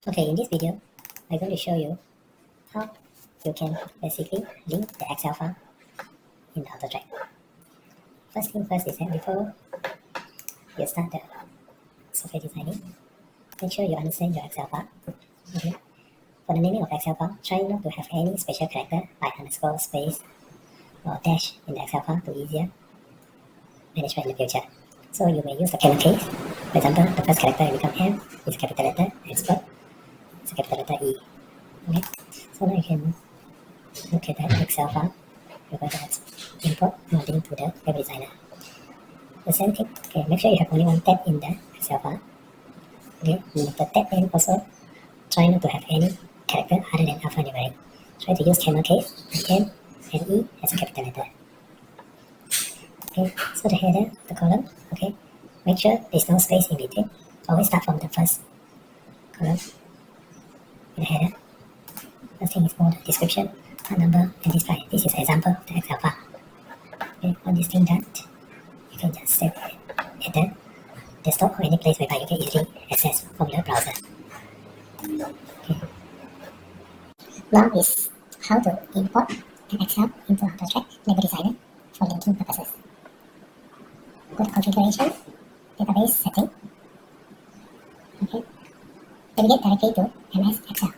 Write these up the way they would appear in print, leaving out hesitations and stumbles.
Okay, in this video, I'm going to show you how you can basically link the Excel file in the Autotrack. First thing first is that before you start the software designing, make sure you understand your Excel file. Okay. For the naming of Excel file, try not to have any special character like underscore, space, or dash in the Excel file to easier management in the future. So you may use the camel case. For example, the first character will become M is a capital letter, export is a capital letter E. Okay. So now you can look at that Excel file. You're going to import or link to the Label Designer. The same thing. Okay, make sure you have only one tab in the Excel file. Okay, and the tab name also try not to have any character other than alphanumeric. Try to use camel case, M and E as a capital letter. Okay, so the header, the column, okay, make sure there's no space in between. Always start from the first column in the header. First thing is called description, part number, and display. This is an example of the Excel file. Okay, when this thing done, you can just save it at the desktop or any place whereby you can easily access from the browser. Okay. Now is how to import an Excel into Autotrack Label Designer for linking purposes. Go to configuration, database setting. Okay. Navigate directly to MS Excel.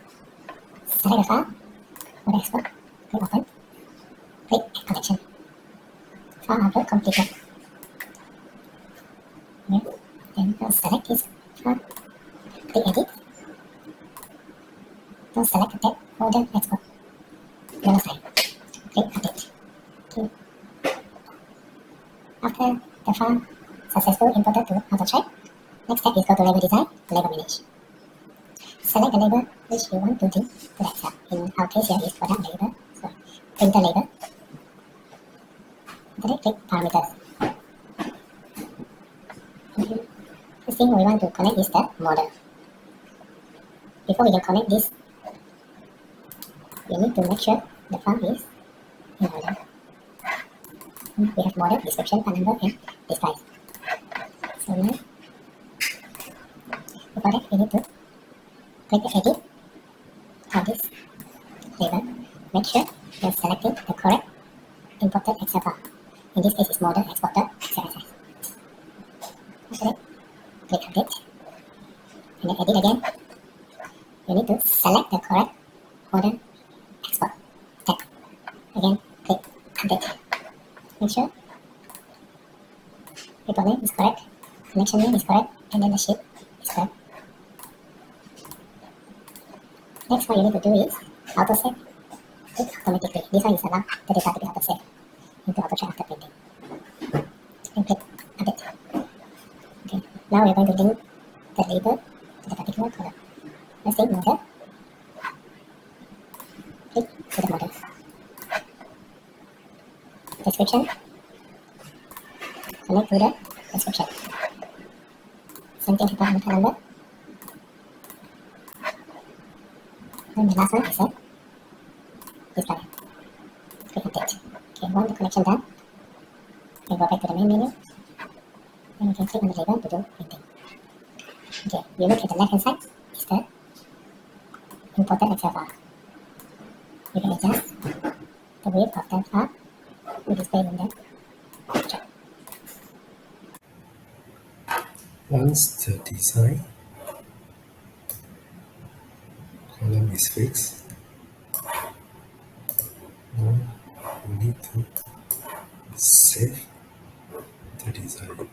Select the file, go to export, click open, click add connection. File upload completed. Okay. Then select this file, click edit. Don't select the tab, folder, export. Yellow sign. Click update. Okay. After the file successfully imported to Autotrack, next step is go to Label Design, Label Manage. Select the label which you want to link to the Excel. In our case here is product label, so printer label. Then click parameters. Okay. First thing we want to connect is the model. Before we can connect this, we need to make sure the file is in order. We have model, description, part number, and display. So now, before that, we need to click the edit of this label. Make sure you're selecting the correct imported Excel file. In this case, it's model exported XLSS. After that, click update, and then edit again. You need to select the correct model export tab. Again, click update. Make sure report name is correct, connection name is correct, and then the shape is correct. Next, what you need to do is auto save it automatically. This one is allowed the data to be auto saved into Autotrack after printing. And click update. Okay, now we're going to link the label to the particular column. Let's say model. Click to the model. Description. Connect to the description. Same thing happen on the number. And the last one is a display. Click update. Okay, once the connection done, you can go back to the main menu. And you can click on the label to do printing. Okay, you look at the left hand side, is the imported Excel file. You can adjust the width of that file to display in the track. Once the design column is fixed, now we need to save the design.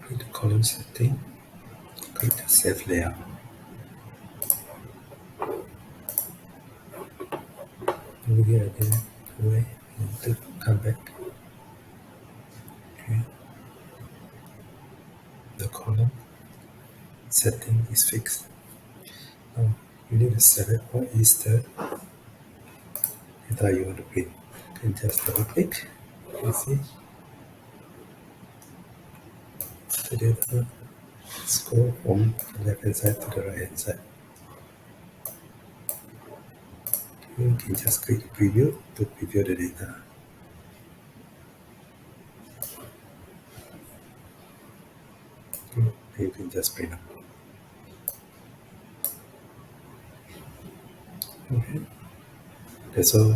Click the column setting, click the save layout. Navigate again away and to come back. Okay. The column setting is fixed. Now you need to select what is the data you want to print. You can just double click. You see the data scroll from the left hand side to the right hand side. You can just click preview to preview the data. You can just print out. Okay. That's all.